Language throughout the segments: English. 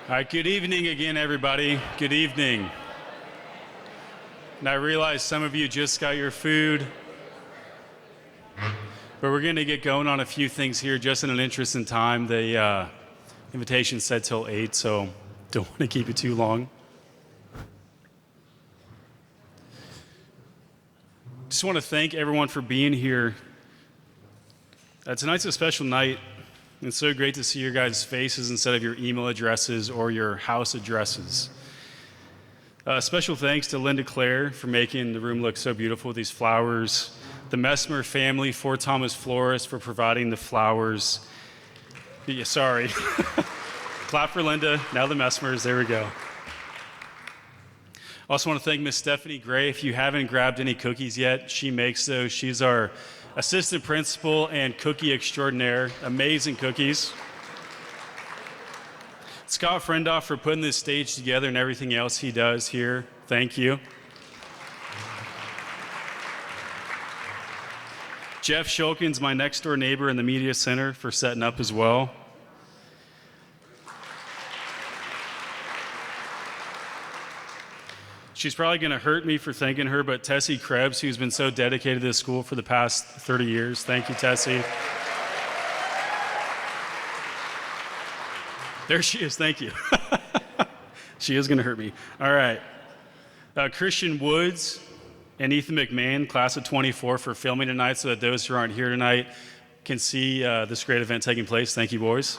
All right, good evening again, everybody. Good evening. And I realize some of you just got your food, but we're going to get going on a few things here just in an interest in time. The invitation said till 8, so don't want to keep it too long. Just want to thank everyone for being here. Tonight's a special night. It's so great to see your guys' faces instead of your email addresses or your house addresses. Special thanks to Linda Claire for making the room look so beautiful with these flowers. The Messmer family, Fort Thomas Florist, for providing the flowers. Yeah, sorry. Clap for Linda, now the Messmers, there we go. Also want to thank Miss Stephanie Gray. If you haven't grabbed any cookies yet, she makes those. She's our assistant principal and cookie extraordinaire. Amazing cookies. Scott Frendoff for putting this stage together and everything else he does here. Thank you. Jeff Shulkins, my next door neighbor in the media center, for setting up as well. She's probably going to hurt me for thanking her, but Tessie Krebs, who's been so dedicated to this school for the past 30 years. Thank you, Tessie. There she is. Thank you. She is going to hurt me. All right. Christian Woods and Ethan McMahon, class of 24, for filming tonight so that those who aren't here tonight can see this great event taking place. Thank you, boys.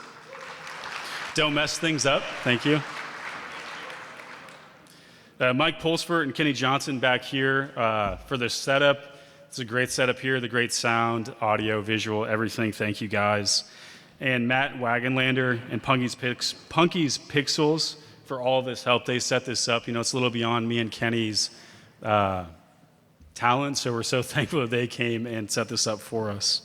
Don't mess things up. Thank you. Mike Pulsford and Kenny Johnson back here for the setup. It's a great setup here, the great sound, audio, visual, everything. Thank you, guys. And Matt Wagenlander and Punky's Pixels for all this help. They set this up. You know, it's a little beyond me and Kenny's talent, so we're so thankful that they came and set this up for us.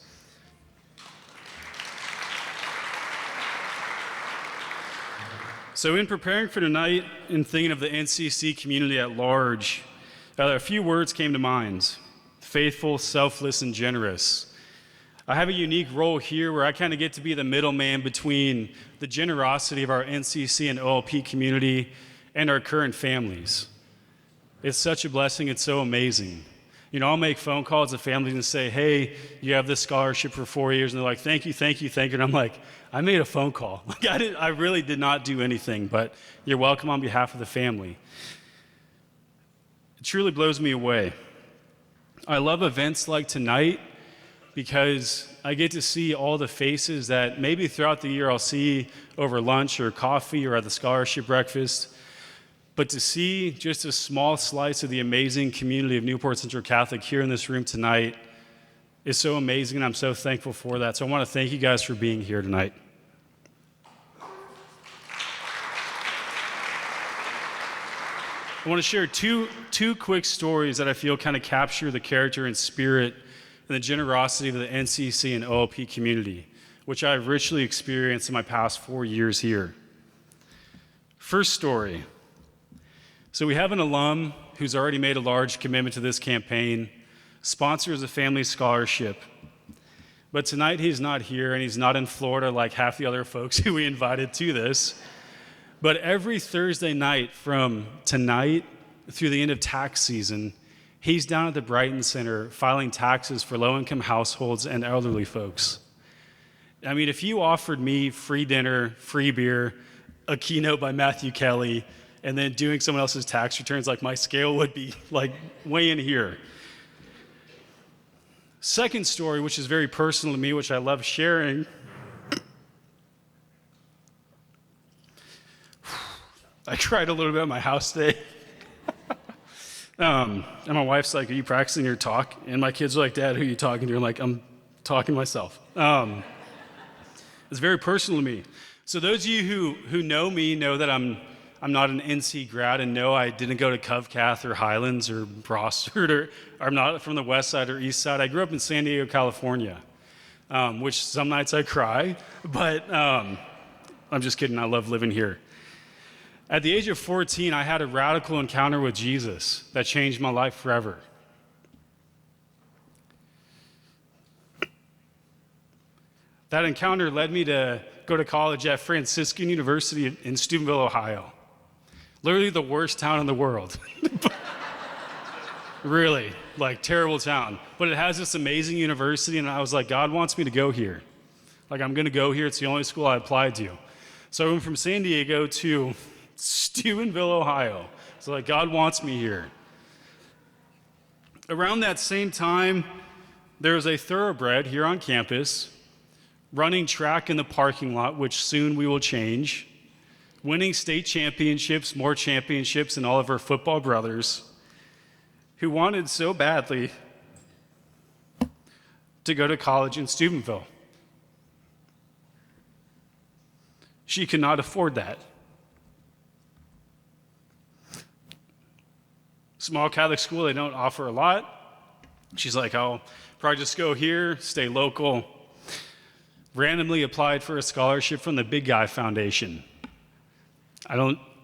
So in preparing for tonight and thinking of the NCC community at large, a few words came to mind: faithful, selfless, and generous. I have a unique role here where I kind of get to be the middleman between the generosity of our NCC and OLP community and our current families. It's such a blessing. It's so amazing. You know, I'll make phone calls to families and say, hey, you have this scholarship for 4 years. And they're like, thank you, thank you, thank you. And I'm like, I made a phone call. Like I really did not do anything, but you're welcome on behalf of the family. It truly blows me away. I love events like tonight because I get to see all the faces that maybe throughout the year I'll see over lunch or coffee or at the scholarship breakfast. But to see just a small slice of the amazing community of Newport Central Catholic here in this room tonight is so amazing, and I'm so thankful for that. So I want to thank you guys for being here tonight. I want to share two quick stories that I feel kind of capture the character and spirit and the generosity of the NCC and OLP community, which I've richly experienced in my past 4 years here. First story. So we have an alum who's already made a large commitment to this campaign, sponsors a family scholarship. But tonight he's not here and he's not in Florida like half the other folks who we invited to this. But every Thursday night from tonight through the end of tax season, he's down at the Brighton Center filing taxes for low-income households and elderly folks. I mean, if you offered me free dinner, free beer, a keynote by Matthew Kelly, and then doing someone else's tax returns, like my scale would be like way in here. Second story, which is very personal to me, which I love sharing. I cried a little bit at my house today. And my wife's like, are you practicing your talk? And my kids are like, Dad, who are you talking to? I'm like, I'm talking to myself. It's very personal to me. So those of you who know me know that I'm not an NC grad, and no, I didn't go to Covcath or Highlands or Brossard, or I'm not from the west side or east side. I grew up in San Diego, California, which some nights I cry, but I'm just kidding. I love living here. At the age of 14, I had a radical encounter with Jesus that changed my life forever. That encounter led me to go to college at Franciscan University in Steubenville, Ohio. Literally the worst town in the world. Really, like terrible town. But it has this amazing university, and I was like, God wants me to go here. Like, I'm going to go here. It's the only school I applied to. So I went from San Diego to Steubenville, Ohio. So like, God wants me here. Around that same time, there was a thoroughbred here on campus running track in the parking lot, which soon we will change, winning state championships, more championships than all of our football brothers, who wanted so badly to go to college in Steubenville. She could not afford that. Small Catholic school, they don't offer a lot. She's like, I'll probably just go here, stay local. Randomly applied for a scholarship from the Big Guy Foundation.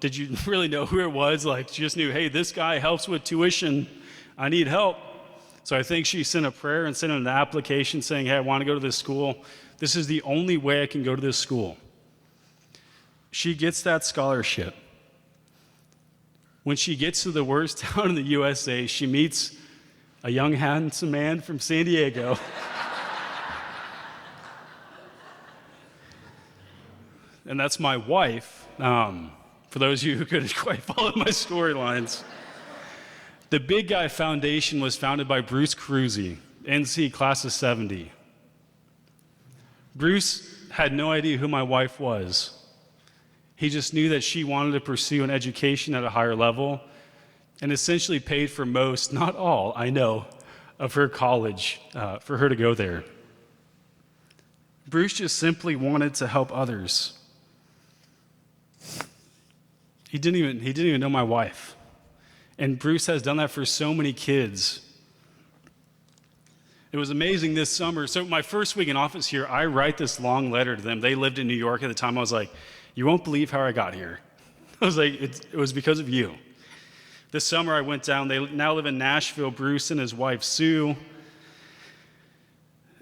Did you really know who it was? Like, she just knew, hey, this guy helps with tuition. I need help. So I think she sent a prayer and sent an application saying, hey, I want to go to this school. This is the only way I can go to this school. She gets that scholarship. When she gets to the worst town in the USA, she meets a young, handsome man from San Diego. And that's my wife, for those of you who couldn't quite follow my storylines. The Big Guy Foundation was founded by Bruce Cruzy, NC class of 70. Bruce had no idea who my wife was. He just knew that she wanted to pursue an education at a higher level and essentially paid for most, not all, I know, of her college for her to go there. Bruce just simply wanted to help others. He didn't even know my wife. And Bruce has done that for so many kids. It was amazing this summer. So my first week in office here, I write this long letter to them. They lived in New York at the time. I was like, you won't believe how I got here. I was like, it was because of you. This summer I went down. They now live in Nashville, Bruce and his wife, Sue.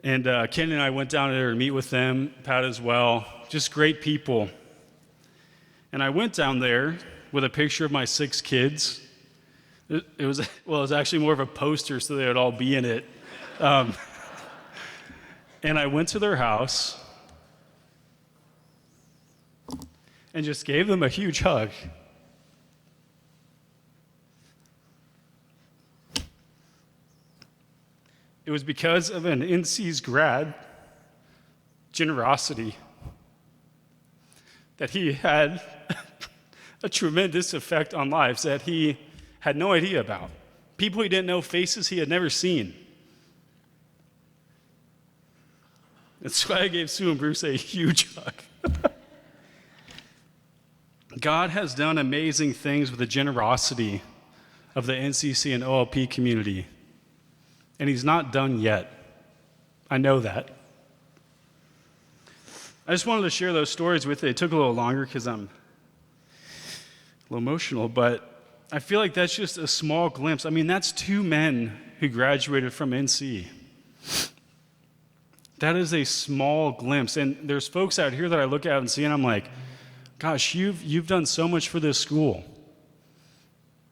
And Ken and I went down there to meet with them, Pat as well. Just great people. And I went down there with a picture of my 6 kids. It was actually more of a poster so they would all be in it. And I went to their house and just gave them a huge hug. It was because of an NC's grad generosity that he had a tremendous effect on lives that he had no idea about. People he didn't know, faces he had never seen. That's why I gave Sue and Bruce a huge hug. God has done amazing things with the generosity of the NCC and OLP community, and he's not done yet. I know that. I just wanted to share those stories with you. It took a little longer because I'm a little emotional, but I feel like that's just a small glimpse. I mean, that's 2 men who graduated from NC. That is a small glimpse. And there's folks out here that I look at and see, and I'm like, gosh, you've done so much for this school.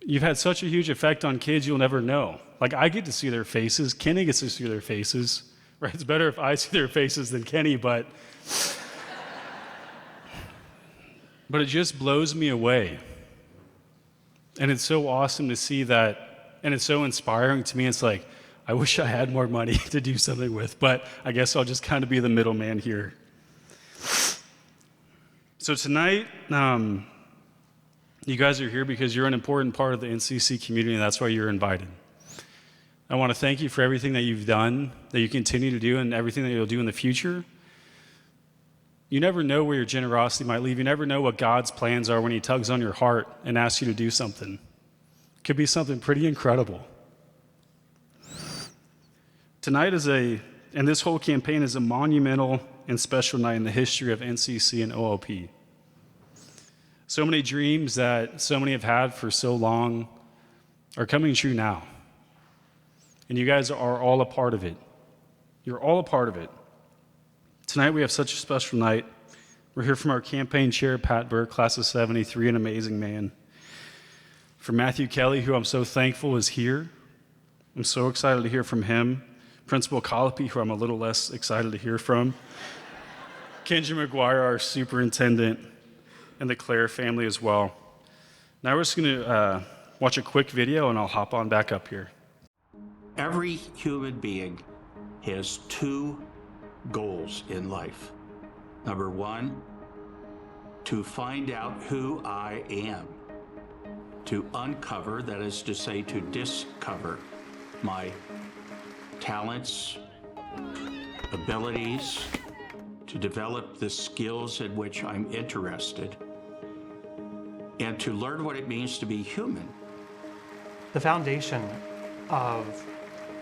You've had such a huge effect on kids you'll never know. Like, I get to see their faces. Kenny gets to see their faces. Right? It's better if I see their faces than Kenny, but it just blows me away. And it's so awesome to see that, and it's so inspiring to me. It's like, I wish I had more money to do something with, but I guess I'll just kind of be the middleman here. So tonight, you guys are here because you're an important part of the NCC community, and that's why you're invited. I want to thank you for everything that you've done, that you continue to do, and everything that you'll do in the future. You never know where your generosity might lead. You never know what God's plans are when he tugs on your heart and asks you to do something. It could be something pretty incredible. Tonight and this whole campaign is a monumental and special night in the history of NCC and OLP. So many dreams that so many have had for so long are coming true now. And you guys are all a part of it. You're all a part of it. Tonight we have such a special night. We're here from our campaign chair, Pat Burke, class of 73, an amazing man. From Matthew Kelly, who I'm so thankful is here. I'm so excited to hear from him. Principal Colopy, who I'm a little less excited to hear from. Kenji McGuire, our superintendent, and the Clare family as well. Now we're just going to watch a quick video, and I'll hop on back up here. Every human being has two goals in life. Number one, to find out who I am. To uncover, that is to say, to discover my talents, abilities, to develop the skills in which I'm interested, and to learn what it means to be human. The foundation of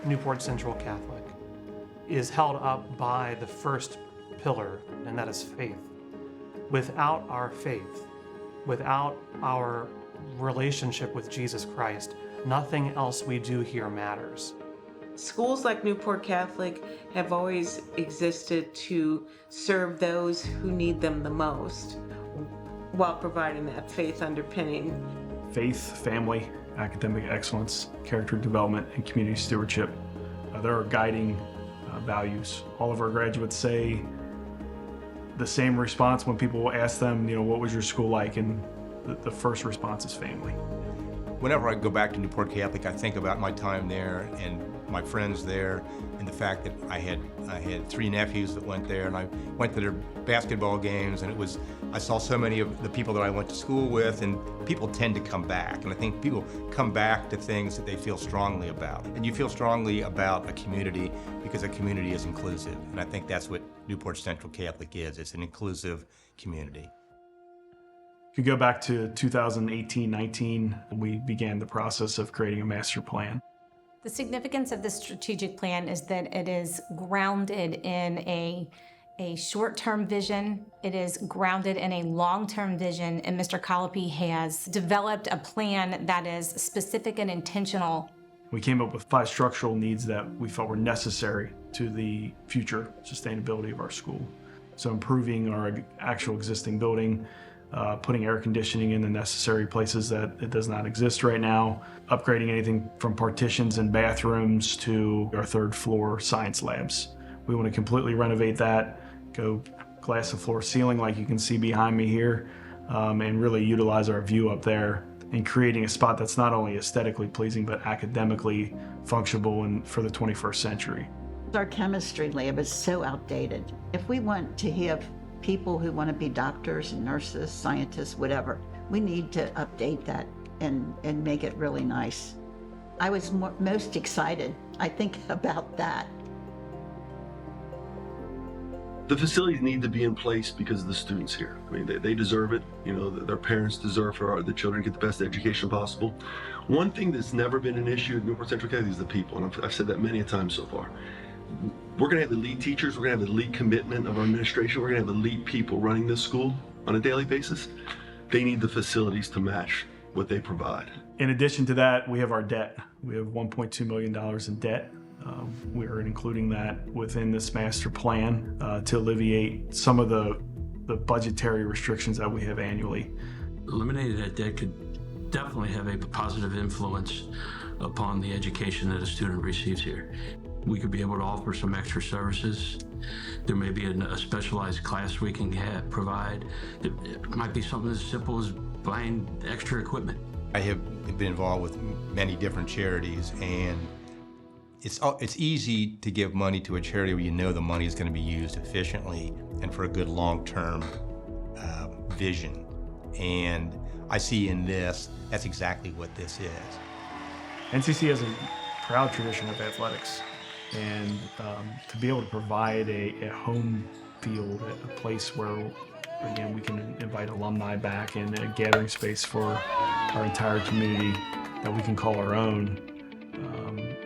Newport Central Catholic is held up by the first pillar, and that is faith. Without our faith, without our relationship with Jesus Christ, nothing else we do here matters. Schools like Newport Catholic have always existed to serve those who need them the most, while providing that faith underpinning. Faith, family, academic excellence, character development, and community stewardship. There are guiding values. All of our graduates say the same response when people ask them, what was your school like? And the first response is family. Whenever I go back to Newport Catholic, I think about my time there and my friends there, and the fact that I had three nephews that went there, and I went to their basketball games, and I saw so many of the people that I went to school with, and people tend to come back, and I think people come back to things that they feel strongly about. And you feel strongly about a community because a community is inclusive, and I think that's what Newport Central Catholic is. It's an inclusive community. If you go back to 2018-19, we began the process of creating a master plan. The significance of this strategic plan is that it is grounded in a short-term vision. It is grounded in a long-term vision, and Mr. Colopy has developed a plan that is specific and intentional. We came up with 5 structural needs that we felt were necessary to the future sustainability of our school. So improving our actual existing building, putting air conditioning in the necessary places that it does not exist right now, upgrading anything from partitions and bathrooms to our 3rd floor science labs. We want to completely renovate that, go glass and floor ceiling like you can see behind me here, and really utilize our view up there and creating a spot that's not only aesthetically pleasing but academically functional and for the 21st century. Our chemistry lab is so outdated. If we want to have people who want to be doctors and nurses, scientists, whatever, we need to update that and make it really nice. I was most excited, I think, about that. The facilities need to be in place because of the students here. I mean, they deserve it. Their parents deserve for the children to get the best education possible. One thing that's never been an issue at Newport Central Catholic is the people, and I've said that many a time so far. We're going to have elite teachers, we're going to have elite commitment of our administration, we're going to have elite people running this school on a daily basis. They need the facilities to match what they provide. In addition to that, we have our debt. We have $1.2 million in debt. We are including that within this master plan to alleviate some of the budgetary restrictions that we have annually. Eliminating that debt could definitely have a positive influence upon the education that a student receives here. We could be able to offer some extra services. There may be a specialized class we can provide. It might be something as simple as buying extra equipment. I have been involved with many different charities, and it's easy to give money to a charity where you know the money is going to be used efficiently and for a good long-term vision. And I see in this, that's exactly what this is. NCC has a proud tradition of athletics. And to be able to provide a home field, a place where, again, we can invite alumni back and a gathering space for our entire community that we can call our own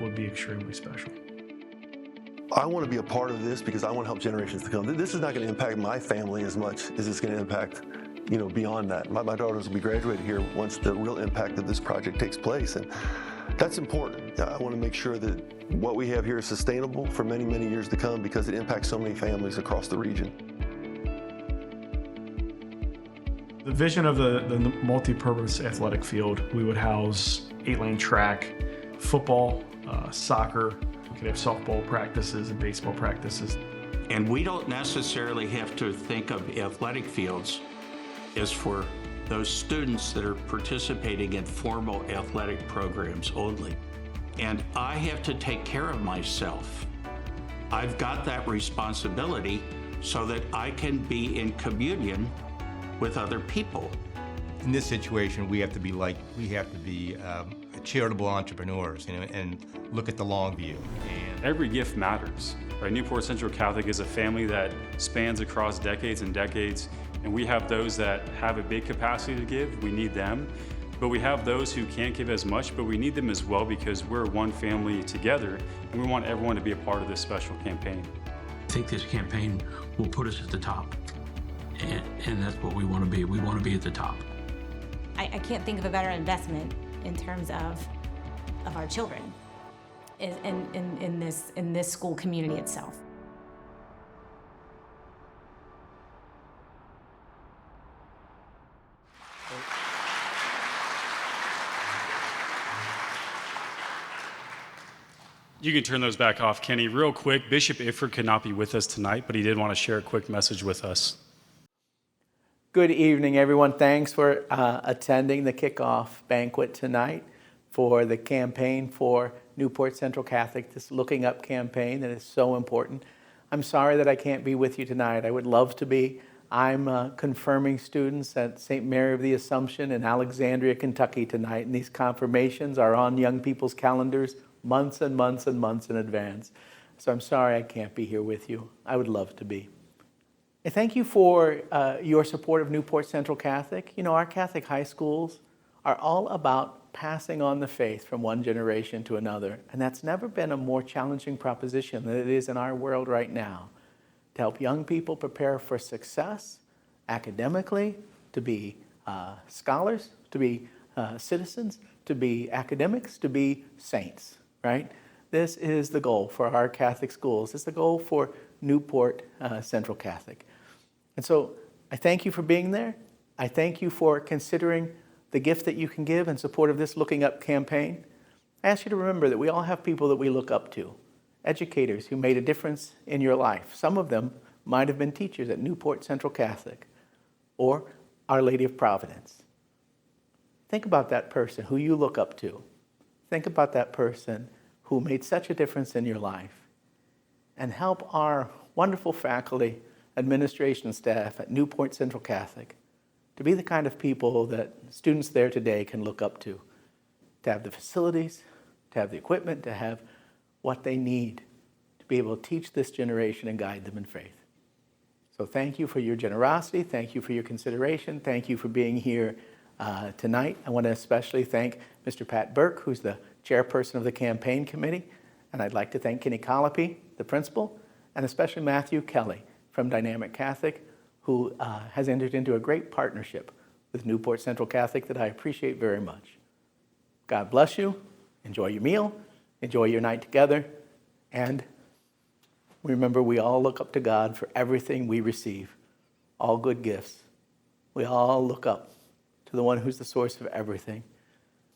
would be extremely special. I want to be a part of this because I want to help generations to come. This is not going to impact my family as much as it's going to impact, beyond that. My daughters will be graduated here once the real impact of this project takes place. And that's important. I want to make sure that what we have here is sustainable for many, many years to come because it impacts so many families across the region. The vision of the multi-purpose athletic field, we would house 8-lane track, football, soccer. We could have softball practices and baseball practices. And we don't necessarily have to think of athletic fields as for those students that are participating in formal athletic programs only. And I have to take care of myself. I've got that responsibility so that I can be in communion with other people. In this situation, we have to be charitable entrepreneurs, and look at the long view. And Every gift matters, right? Newport Central Catholic is a family that spans across decades and decades, and we have those that have a big capacity to give. We need them. But we have those who can't give as much, but we need them as well because we're one family together, and we want everyone to be a part of this special campaign. I think this campaign will put us at the top, and that's what we want to be. We want to be at the top. I can't think of a better investment in terms of our children in this school community itself. You can turn those back off, Kenny. Real quick, Bishop Ifford could not be with us tonight, but he did want to share a quick message with us. Good evening, everyone. Thanks for attending the kickoff banquet tonight for the campaign for Newport Central Catholic, this Looking Up campaign that is so important. I'm sorry that I can't be with you tonight. I would love to be. I'm confirming students at St. Mary of the Assumption in Alexandria, Kentucky tonight, and these confirmations are on young people's calendars months and months and months in advance. So I'm sorry I can't be here with you. I would love to be. I thank you for your support of Newport Central Catholic. You know, our Catholic high schools are all about passing on the faith from one generation to another. And that's never been a more challenging proposition than it is in our world right now. To help young people prepare for success academically, to be scholars, to be citizens, to be academics, to be saints, right? This is the goal for our Catholic schools. It's the goal for Newport Central Catholic. And so I thank you for being there. I thank you for considering the gift that you can give in support of this Looking Up campaign. I ask you to remember that we all have people that we look up to, educators who made a difference in your life. Some of them might have been teachers at Newport Central Catholic or Our Lady of Providence. Think about that person who you look up to. Think about that person who made such a difference in your life. And help our wonderful faculty, administration staff at Newport Central Catholic to be the kind of people that students there today can look up to have the facilities, to have the equipment, to have what they need to be able to teach this generation and guide them in faith. So thank you for your generosity. Thank you for your consideration. Thank you for being here tonight. I want to especially thank Mr. Pat Burke, who's the chairperson of the campaign committee. And I'd like to thank Kenny Colopy, the principal, and especially Matthew Kelly from Dynamic Catholic, who has entered into a great partnership with Newport Central Catholic that I appreciate very much. God bless you. Enjoy your meal. Enjoy your night together. And remember, we all look up to God for everything we receive, all good gifts. We all look up to the one who's the source of everything.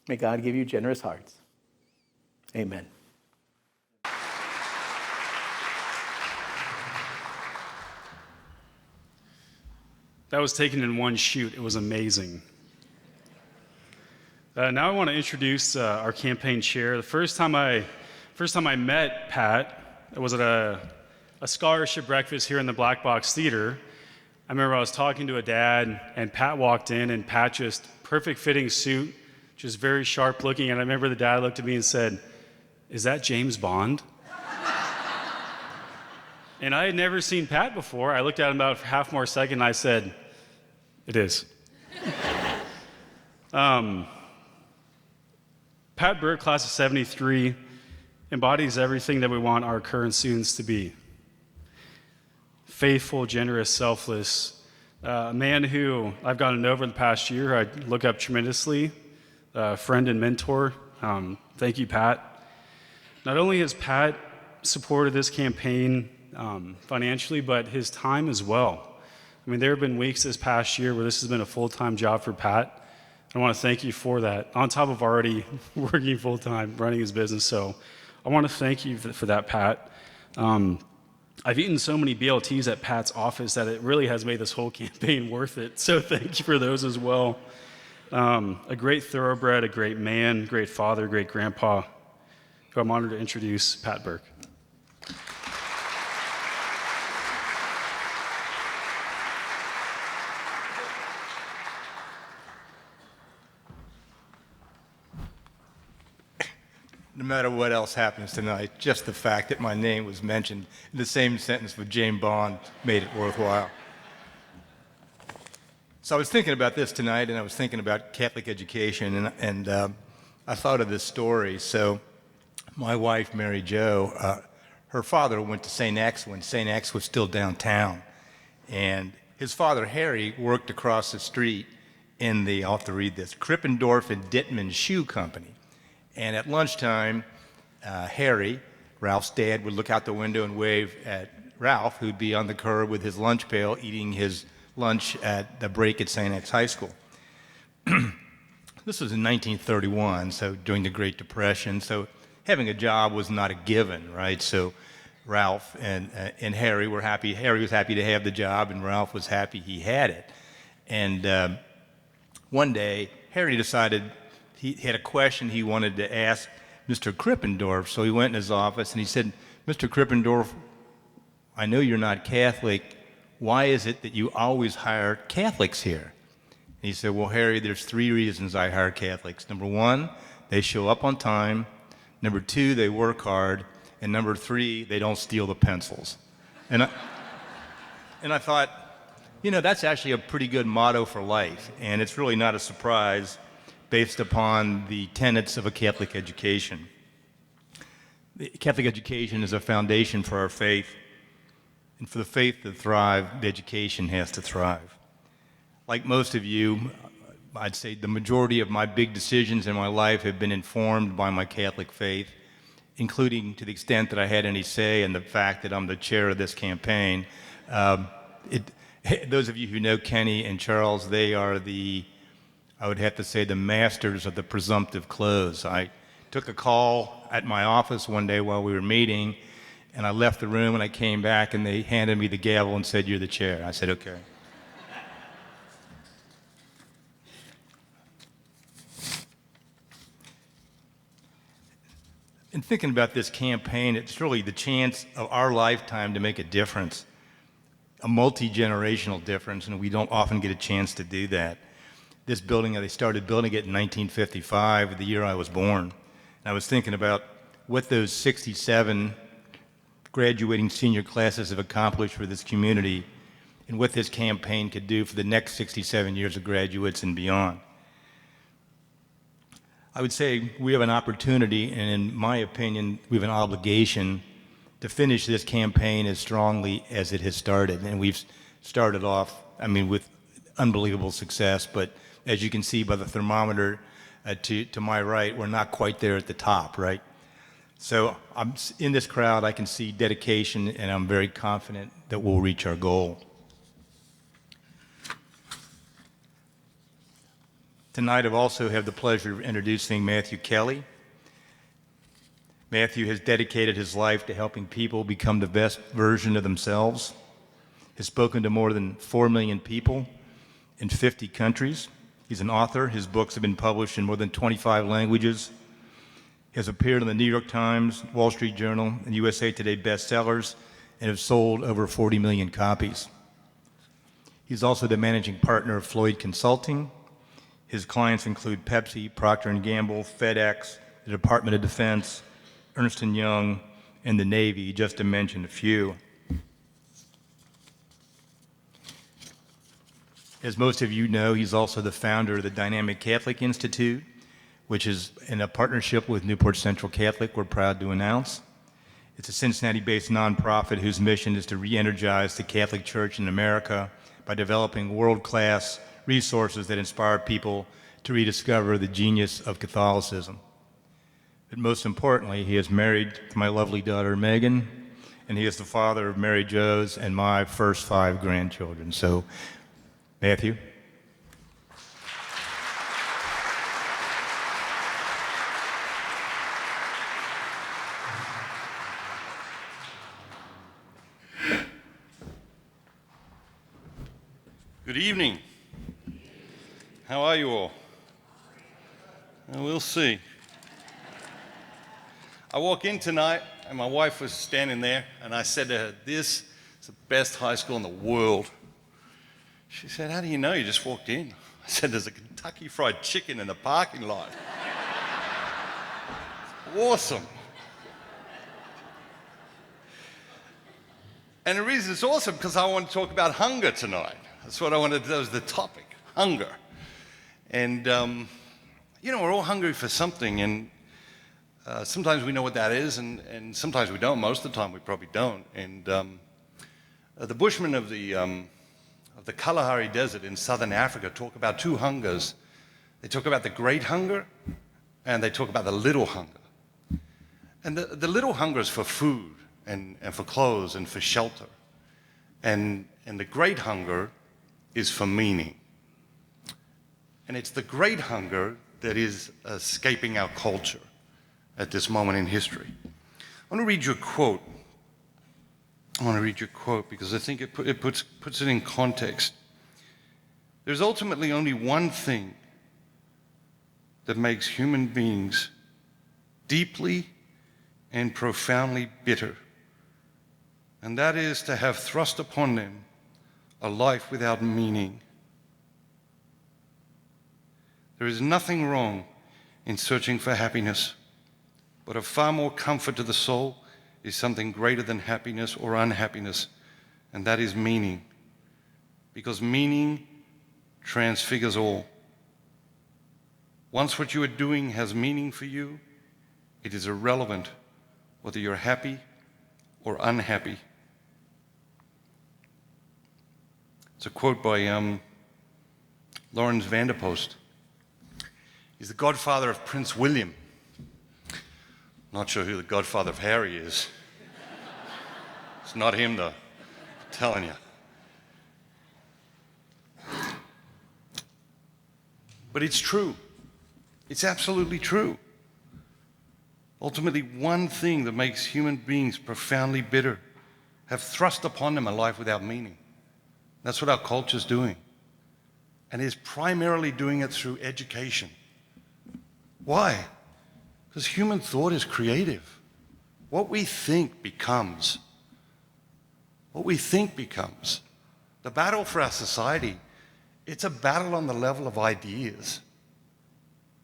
May God give you generous hearts. Amen. That was taken in one shoot. It was amazing. Now I want to introduce our campaign chair. The first time I met Pat, it was at a scholarship breakfast here in the Black Box Theater. I remember I was talking to a dad, and Pat walked in, and Pat just perfect fitting suit, just very sharp looking. And I remember the dad looked at me and said, "Is that James Bond?" And I had never seen Pat before. I looked at him about half more second, and I said, "It is." Pat Burke, class of 73, embodies everything that we want our current students to be. Faithful, generous, selfless, a man who I've gotten to know over the past year, I look up tremendously, a friend and mentor. Thank you, Pat. Not only has Pat supported this campaign financially, but his time as well. I mean, there have been weeks this past year where this has been a full-time job for Pat. I want to thank you for that, on top of already working full-time, running his business. So I want to thank you for that, Pat. I've eaten so many BLTs at Pat's office that it really has made this whole campaign worth it. So thank you for those as well. A great thoroughbred, a great man, great father, great grandpa, who I'm honored to introduce, Pat Burke. No matter what else happens tonight, just the fact that my name was mentioned in the same sentence with James Bond made it worthwhile. So I was thinking about this tonight, and I was thinking about Catholic education, and I thought of this story. So my wife, Mary Jo, her father went to St. X when St. X was still downtown. And his father, Harry, worked across the street in the, I'll have to read this, Krippendorf and Dittman Shoe Company. And at lunchtime, Harry, Ralph's dad, would look out the window and wave at Ralph, who'd be on the curb with his lunch pail eating his lunch at the break at St. X High School. This was in 1931, so during the Great Depression, so having a job was not a given, right? So Ralph and Harry were happy. Harry was happy to have the job, and Ralph was happy he had it. And one day, Harry decided he had a question he wanted to ask Mr. Krippendorf, so he went in his office and he said, "Mr. Krippendorf, I know you're not Catholic. Why is it that you always hire Catholics here?" And he said, "Well, Harry, there's 3 reasons I hire Catholics. Number 1, they show up on time. Number 2, they work hard. And number 3, they don't steal the pencils." And I thought, you know, that's actually a pretty good motto for life, and it's really not a surprise based upon the tenets of a Catholic education. The Catholic education is a foundation for our faith, and for the faith to thrive, the education has to thrive. Like most of you, I'd say the majority of my big decisions in my life have been informed by my Catholic faith, including to the extent that I had any say in the fact that I'm the chair of this campaign. Those of you who know Kenny and Charles, they are I would have to say, the masters of the presumptive close. I took a call at my office one day while we were meeting, and I left the room and I came back and they handed me the gavel and said, "You're the chair." I said, "Okay." In thinking about this campaign, it's really the chance of our lifetime to make a difference, a multi-generational difference, and we don't often get a chance to do that. This building, they started building it in 1955, the year I was born. And I was thinking about what those 67 graduating senior classes have accomplished for this community and what this campaign could do for the next 67 years of graduates and beyond. I would say we have an opportunity, and in my opinion, we have an obligation to finish this campaign as strongly as it has started. And we've started off, with unbelievable success, but as you can see by the thermometer to my right, we're not quite there at the top, right? So in this crowd, I can see dedication, and I'm very confident that we'll reach our goal. Tonight, I've also had the pleasure of introducing Matthew Kelly. Matthew has dedicated his life to helping people become the best version of themselves. Has spoken to more than 4 million people in 50 countries. He's an author. His books have been published in more than 25 languages. He has appeared in the New York Times, Wall Street Journal, and USA Today bestsellers, and have sold over 40 million copies. He's also the managing partner of Floyd Consulting. His clients include Pepsi, Procter & Gamble, FedEx, the Department of Defense, Ernst & Young, and the Navy, just to mention a few. As most of you know, he's also the founder of the Dynamic Catholic Institute, which is in a partnership with Newport Central Catholic, we're proud to announce. It's a Cincinnati-based nonprofit whose mission is to re-energize the Catholic Church in America by developing world-class resources that inspire people to rediscover the genius of Catholicism. But most importantly, he is married to my lovely daughter, Megan, and he is the father of Mary Jo's and my first 5 grandchildren. So, Matthew. Good evening. How are you all? We'll see. I walk in tonight, and my wife was standing there, and I said to her, "This is the best high school in the world." She said, "How do you know? You just walked in." I said, "There's a Kentucky Fried Chicken in the parking lot." Awesome. And the reason it's awesome because I want to talk about hunger tonight. That's what I wanted to do, is the topic, hunger. And, we're all hungry for something, and sometimes we know what that is, and sometimes we don't. Most of the time we probably don't. And the Bushmen of the Kalahari Desert in southern Africa talk about 2 hungers. They talk about the great hunger, and they talk about the little hunger. And the little hunger is for food and for clothes and for shelter. And the great hunger is for meaning. And it's the great hunger that is escaping our culture at this moment in history. I want to read you a quote. Because I think it puts it in context. There's ultimately only one thing that makes human beings deeply and profoundly bitter, and that is to have thrust upon them a life without meaning. There is nothing wrong in searching for happiness, but of far more comfort to the soul is something greater than happiness or unhappiness, and that is meaning. Because meaning transfigures all. Once what you are doing has meaning for you, it is irrelevant whether you're happy or unhappy. It's a quote by Lawrence Vanderpost. He's the godfather of Prince William. Not sure who the godfather of Harry is. It's not him, though. I'm telling you. But it's true. It's absolutely true. Ultimately, one thing that makes human beings profoundly bitter have thrust upon them a life without meaning. That's what our culture's doing. And is primarily doing it through education. Why? Because human thought is creative. What we think becomes. What we think becomes. The battle for our society, it's a battle on the level of ideas.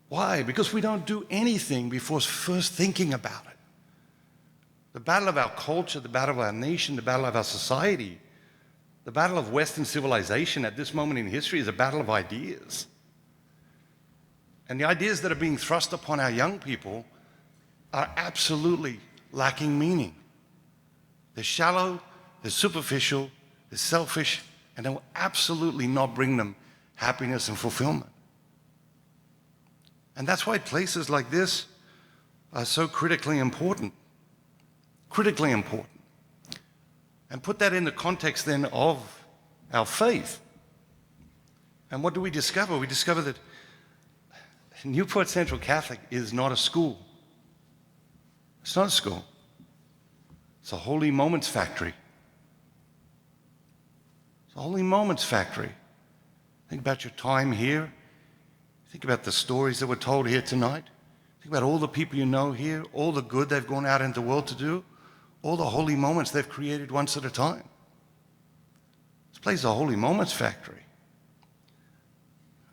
Why? Because we don't do anything before first thinking about it. The battle of our culture, the battle of our nation, the battle of our society, the battle of Western civilization at this moment in history is a battle of ideas. And the ideas that are being thrust upon our young people are absolutely lacking meaning. They're shallow, they're superficial, they're selfish, and they will absolutely not bring them happiness and fulfillment. And that's why places like this are so critically important. Critically important. And put that in the context then of our faith. And what do we discover? We discover that Newport Central Catholic is not a school. It's not a school. It's a holy moments factory. It's a holy moments factory. Think about your time here. Think about the stories that were told here tonight. Think about all the people you know here, all the good they've gone out into the world to do, all the holy moments they've created once at a time. This place is a holy moments factory.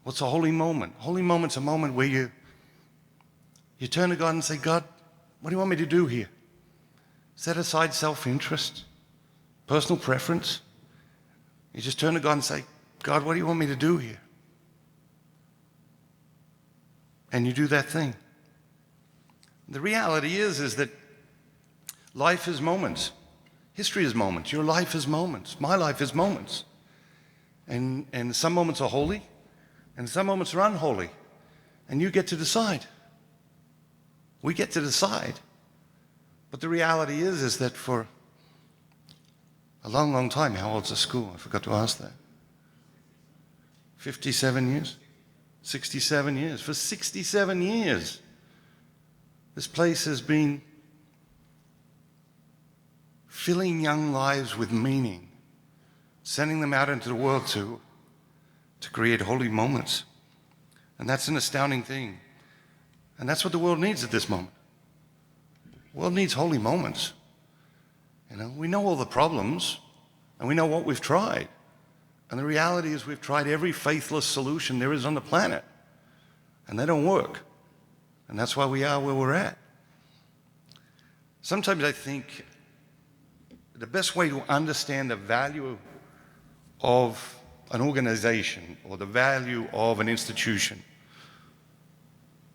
What's a holy moment? Holy moment's a moment where you turn to God and say, God, what do you want me to do here? Set aside self-interest, personal preference. You just turn to God and say, God, what do you want me to do here? And you do that thing. The reality is that life is moments. History is moments. Your life is moments. My life is moments. And some moments are holy, and some moments are unholy. And you get to decide. We get to decide. But the reality is that for A long, long time. How old's the school? I forgot to ask that. 57 years? 67 years. For 67 years, this place has been filling young lives with meaning, sending them out into the world to create holy moments. And that's an astounding thing. And that's what the world needs at this moment. The world needs holy moments. You know, we know all the problems, and we know what we've tried. And the reality is we've tried every faithless solution there is on the planet, and they don't work. And that's why we are where we're at. Sometimes I think the best way to understand the value of an organization or the value of an institution,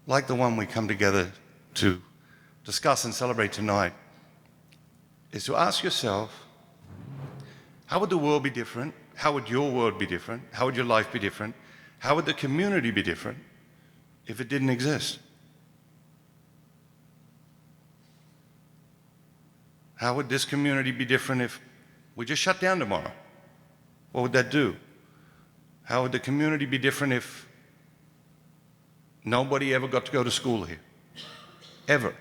like the one we come together to discuss and celebrate tonight, is to ask yourself, how would the world be different? How would your world be different? How would your life be different? How would the community be different if it didn't exist? How would this community be different if we just shut down tomorrow? What would that do? How would the community be different if nobody ever got to go to school here? Ever?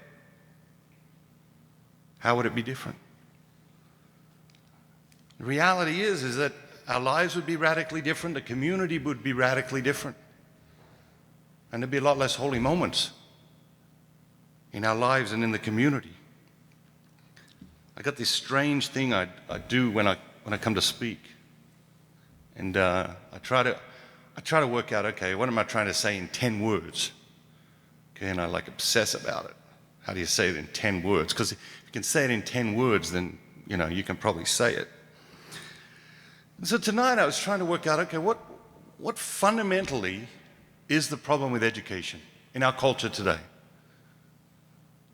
How would it be different? The reality is that our lives would be radically different, the community would be radically different, and there'd be a lot less holy moments in our lives and in the community. I got this strange thing I do when I come to speak, and I try to work out, okay, what am I trying to say in 10 words? Okay, and I like obsess about it. How do you say it in 10 words? Because if you can say it in 10 words, then you can probably say it. And so tonight I was trying to work out, okay, what fundamentally is the problem with education in our culture today?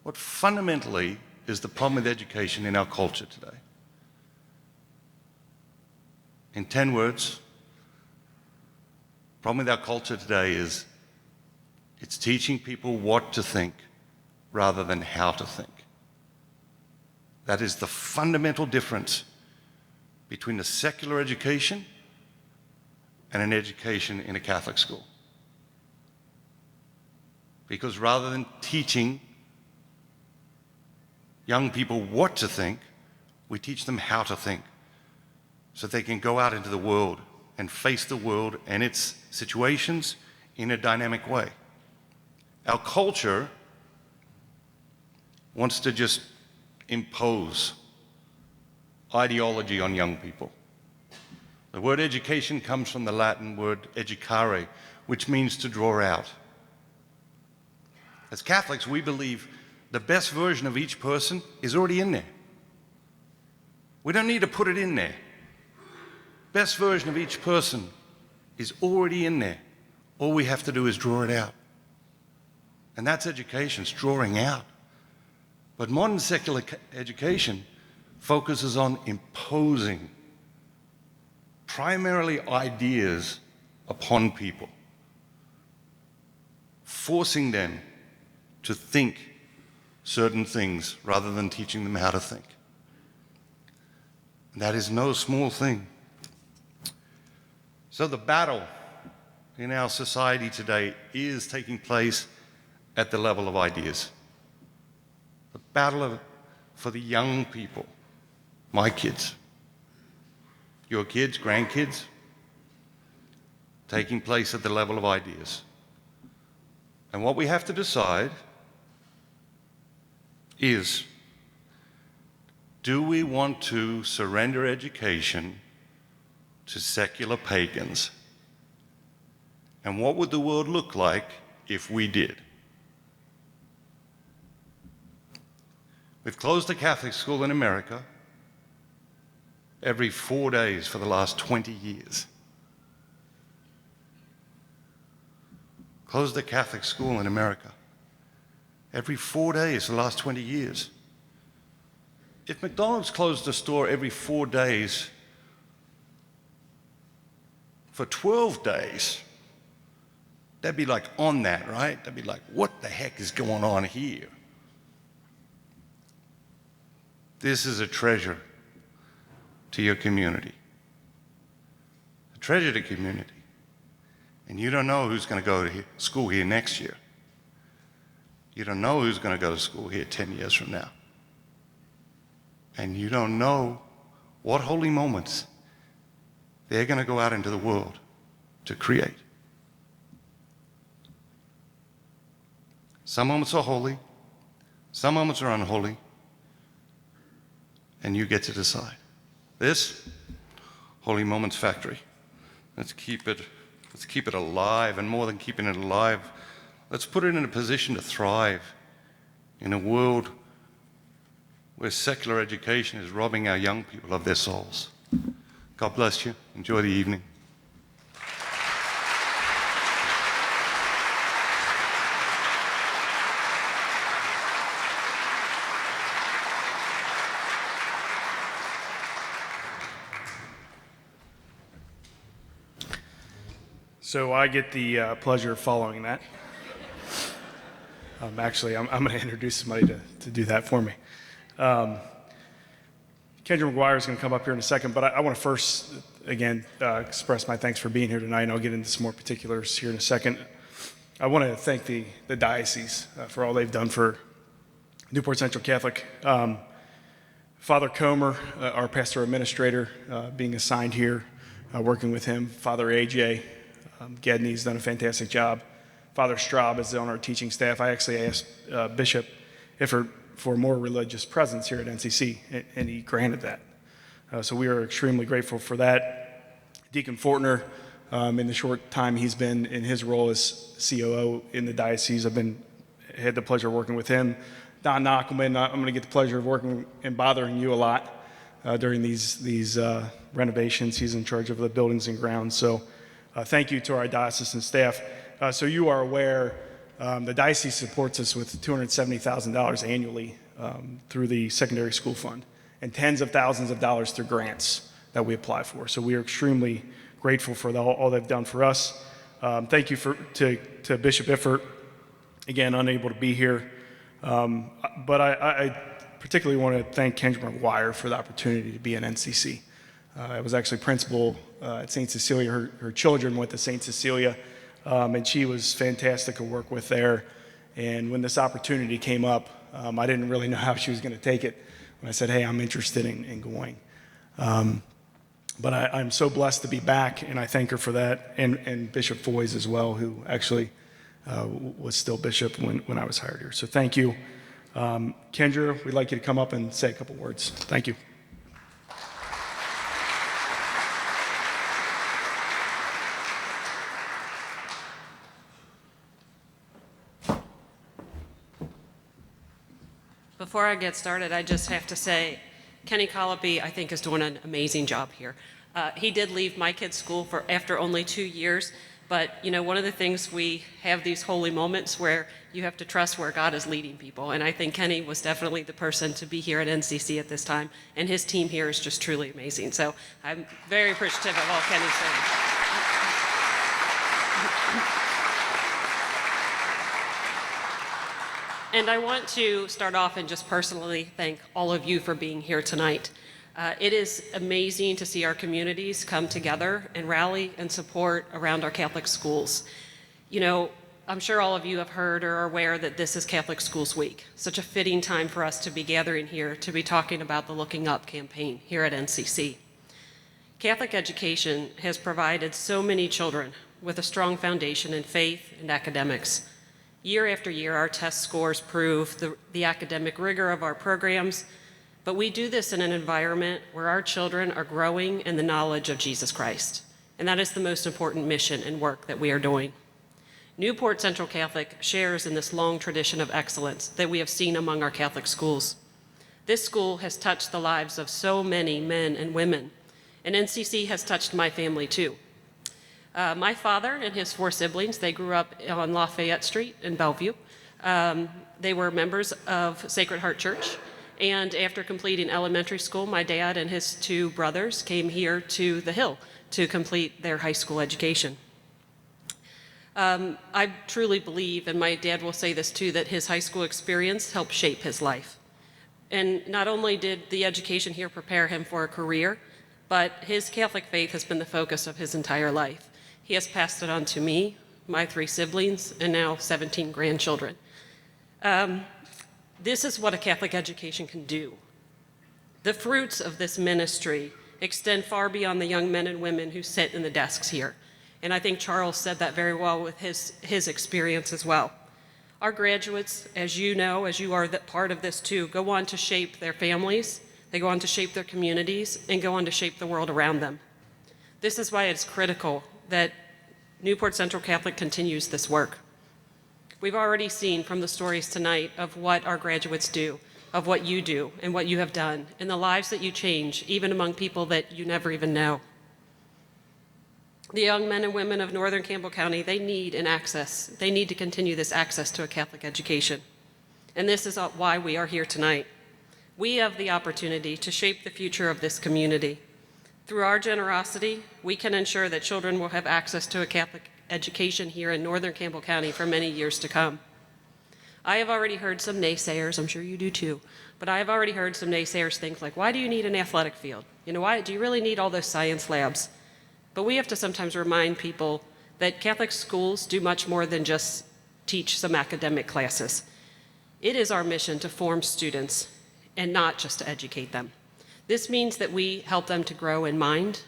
What fundamentally is the problem with education in our culture today? In 10 words, the problem with our culture today is it's teaching people what to think rather than how to think. That is the fundamental difference between a secular education and an education in a Catholic school. Because rather than teaching young people what to think, we teach them how to think so they can go out into the world and face the world and its situations in a dynamic way. Our culture wants to just impose ideology on young people. The word education comes from the Latin word educare, which means to draw out. As Catholics, we believe the best version of each person is already in there. We don't need to put it in there. Best version of each person is already in there. All we have to do is draw it out. And that's education, it's drawing out. But modern secular education focuses on imposing primarily ideas upon people, forcing them to think certain things rather than teaching them how to think. And that is no small thing. So the battle in our society today is taking place at the level of ideas. The battle for the young people, my kids, your kids, grandkids, taking place at the level of ideas. And what we have to decide is, do we want to surrender education to secular pagans? And what would the world look like if we did? We've closed a Catholic school in America every 4 days for the last 20 years. Closed a Catholic school in America every 4 days for the last 20 years. If McDonald's closed a store every 4 days for 12 days, they'd be like on that, right? They'd be like, what the heck is going on here? This is a treasure to your community, a treasure to community. And you don't know who's going to go to school here next year. You don't know who's going to go to school here 10 years from now. And you don't know what holy moments they're going to go out into the world to create. Some moments are holy, some moments are unholy, and you get to decide. This, Holy Moments Factory. Let's keep it alive, and more than keeping it alive, let's put it in a position to thrive in a world where secular education is robbing our young people of their souls. God bless you. Enjoy the evening. So I get the pleasure of following that. Actually, I'm going to introduce somebody to do that for me. Kendra McGuire is going to come up here in a second, but I want to first, again, express my thanks for being here tonight, and I'll get into some more particulars here in a second. I want to thank the diocese for all they've done for Newport Central Catholic. Father Comer, our pastor administrator, being assigned here, working with him. Father AJ Gedney's done a fantastic job. Father Straub is on our teaching staff. I actually asked Bishop Iffert for more religious presence here at NCC, and he granted that. So we are extremely grateful for that. Deacon Fortner, in the short time he's been in his role as COO in the diocese, I've had the pleasure of working with him. Don Knockelman, I'm going to get the pleasure of working and bothering you a lot during these renovations. He's in charge of the buildings and grounds. So thank you to our diocesan staff. So you are aware, the diocese supports us with $270,000 annually through the secondary school fund, and tens of thousands of dollars through grants that we apply for. So we are extremely grateful for all they've done for us. Thank you to Bishop Iffert, again, unable to be here. But I particularly want to thank Kendra McGuire for the opportunity to be in NCC. I was actually principal at St. Cecilia. Her children went to St. Cecilia, and she was fantastic to work with there. And when this opportunity came up, I didn't really know how she was going to take it. When I said, hey, I'm interested in going. But I'm so blessed to be back, and I thank her for that, and Bishop Foys as well, who actually was still bishop when I was hired here. So thank you. Kendra, we'd like you to come up and say a couple words. Thank you. Before I get started, I just have to say, Kenny Colopy, I think, is doing an amazing job here. He did leave my kid's school after only 2 years, but one of the things, we have these holy moments where you have to trust where God is leading people, and I think Kenny was definitely the person to be here at NCC at this time, and his team here is just truly amazing. So I'm very appreciative of all Kenny's doing. And I want to start off and just personally thank all of you for being here tonight. It is amazing to see our communities come together and rally and support around our Catholic schools. I'm sure all of you have heard or are aware that this is Catholic Schools Week. Such a fitting time for us to be gathering here to be talking about the Looking Up campaign here at NCC. Catholic education has provided so many children with a strong foundation in faith and academics. Year after year, our test scores prove the academic rigor of our programs, but we do this in an environment where our children are growing in the knowledge of Jesus Christ, and that is the most important mission and work that we are doing. Newport Central Catholic shares in this long tradition of excellence that we have seen among our Catholic schools. This school has touched the lives of so many men and women, and NCC has touched my family too. My father and his 4 siblings, they grew up on Lafayette Street in Bellevue. They were members of Sacred Heart Church. And after completing elementary school, my dad and his 2 brothers came here to the Hill to complete their high school education. I truly believe, and my dad will say this too, that his high school experience helped shape his life. And not only did the education here prepare him for a career, but his Catholic faith has been the focus of his entire life. He has passed it on to me, my 3 siblings, and now 17 grandchildren. This is what a Catholic education can do. The fruits of this ministry extend far beyond the young men and women who sit in the desks here. And I think Charles said that very well with his experience as well. Our graduates, as you know, as you are part of this too, go on to shape their families, they go on to shape their communities, and go on to shape the world around them. This is why it's critical that Newport Central Catholic continues this work. We've already seen from the stories tonight of what our graduates do, of what you do and what you have done, and the lives that you change, even among people that you never even know. The young men and women of Northern Campbell County, they need an access. They need to continue this access to a Catholic education. And this is why we are here tonight. We have the opportunity to shape the future of this community. Through our generosity, we can ensure that children will have access to a Catholic education here in Northern Campbell County for many years to come. I have already heard some naysayers, I'm sure you do too, but I have already heard some naysayers think like, why do you need an athletic field? You know, why do you really need all those science labs? But we have to sometimes remind people that Catholic schools do much more than just teach some academic classes. It is our mission to form students and not just to educate them. This means that we help them to grow in mind,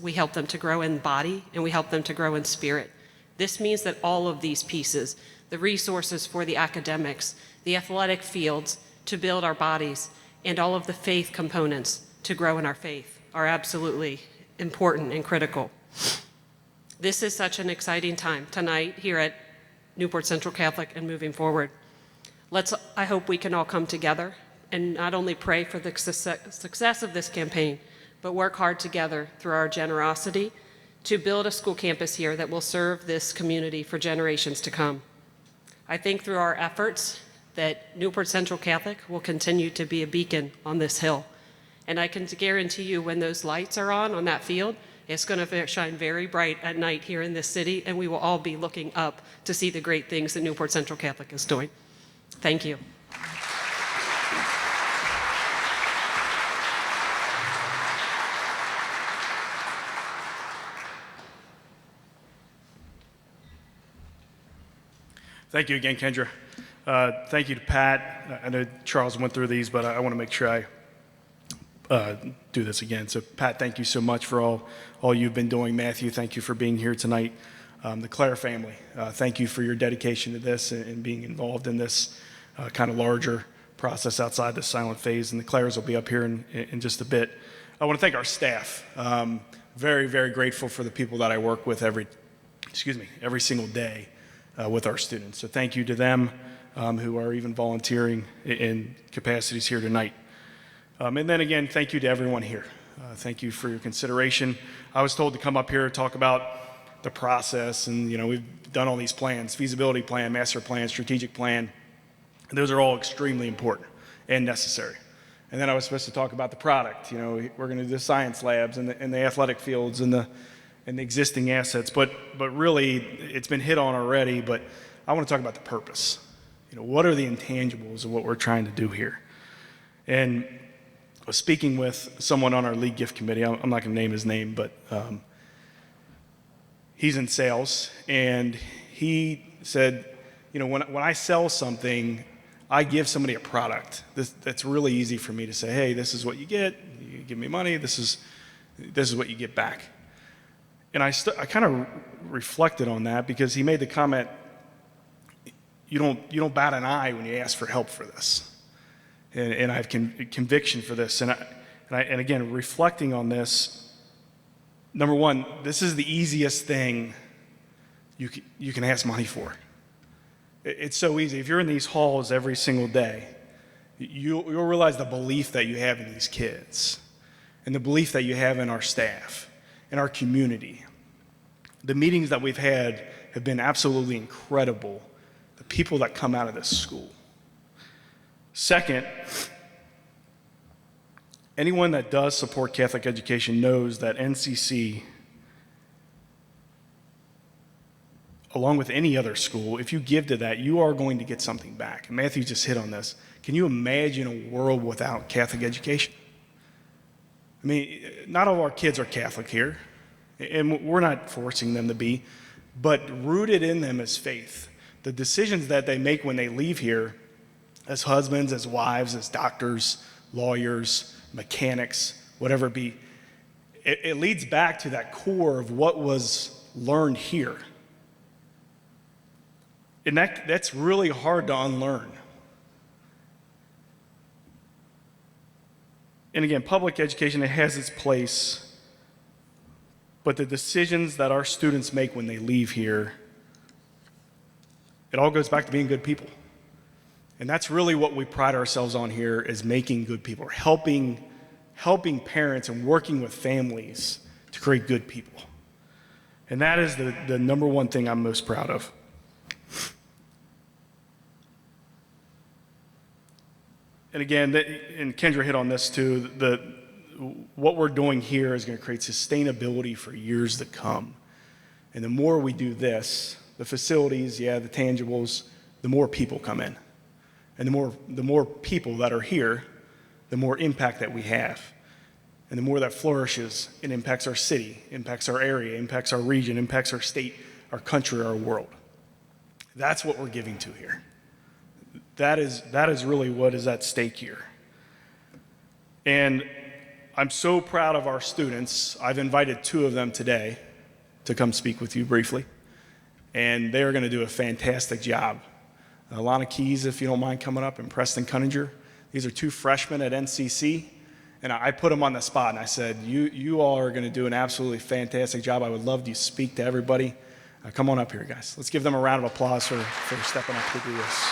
we help them to grow in body, and we help them to grow in spirit. This means that all of these pieces, the resources for the academics, the athletic fields to build our bodies, and all of the faith components to grow in our faith are absolutely important and critical. This is such an exciting time tonight here at Newport Central Catholic and moving forward. I hope we can all come together and not only pray for the success of this campaign, but work hard together through our generosity to build a school campus here that will serve this community for generations to come. I think through our efforts that Newport Central Catholic will continue to be a beacon on this hill. And I can guarantee you when those lights are on that field, it's going to shine very bright at night here in this city, and we will all be looking up to see the great things that Newport Central Catholic is doing. Thank you. Thank you again, Kendra. Thank you to Pat. I know Charles went through these, but I want to make sure I do this again. So Pat, thank you so much for all you've been doing. Matthew, thank you for being here tonight. The Clare family, thank you for your dedication to this and being involved in this kind of larger process outside the silent phase. And the Clares will be up here in just a bit. I want to thank our staff. Very, very grateful for the people that I work with every single day with our students. So thank you to them who are even volunteering in capacities here tonight. And then again, thank you to everyone here. Thank you for your consideration. I was told to come up here and talk about the process, and we've done all these plans, feasibility plan, master plan, strategic plan. And those are all extremely important and necessary. And then I was supposed to talk about the product. We're going to do the science labs and the athletic fields and the existing assets. But really, it's been hit on already, but I want to talk about the purpose. What are the intangibles of what we're trying to do here? And I was speaking with someone on our league gift committee. I'm not going to name his name, but he's in sales, and he said, when I sell something, I give somebody a product. That's really easy for me to say, hey, this is what you get. You give me money. This is what you get back. And I kind of reflected on that because he made the comment, you don't bat an eye when you ask for help for this. And I have conviction for this. And again, reflecting on this, number one, this is the easiest thing you can ask money for. It's so easy. If you're in these halls every single day, you'll realize the belief that you have in these kids and the belief that you have in our staff, in our community. The meetings that we've had have been absolutely incredible. The people that come out of this school. Second, anyone that does support Catholic education knows that NCC, along with any other school, if you give to that, you are going to get something back. And Matthew just hit on this. Can you imagine a world without Catholic education? I mean, not all our kids are Catholic here, and we're not forcing them to be, but rooted in them is faith. The decisions that they make when they leave here, as husbands, as wives, as doctors, lawyers, mechanics, whatever it be, it leads back to that core of what was learned here. And that's really hard to unlearn. And again, public education, it has its place, but the decisions that our students make when they leave here, it all goes back to being good people. And that's really what we pride ourselves on here, is making good people, helping parents and working with families to create good people. And that is the number one thing I'm most proud of. And again, and Kendra hit on this too, what we're doing here is going to create sustainability for years to come. And the more we do this, the facilities, the tangibles, the more people come in. And the more people that are here, the more impact that we have. And the more that flourishes, it impacts our city, impacts our area, impacts our region, impacts our state, our country, our world. That's what we're giving to here. That is really what is at stake here. And I'm so proud of our students. I've invited 2 of them today to come speak with you briefly. And they're going to do a fantastic job. Alana Keys, if you don't mind coming up, and Preston Cunninger. These are 2 freshmen at NCC. And I put them on the spot, and I said, you all are going to do an absolutely fantastic job. I would love to speak to everybody. Come on up here, guys. Let's give them a round of applause for stepping up to do this.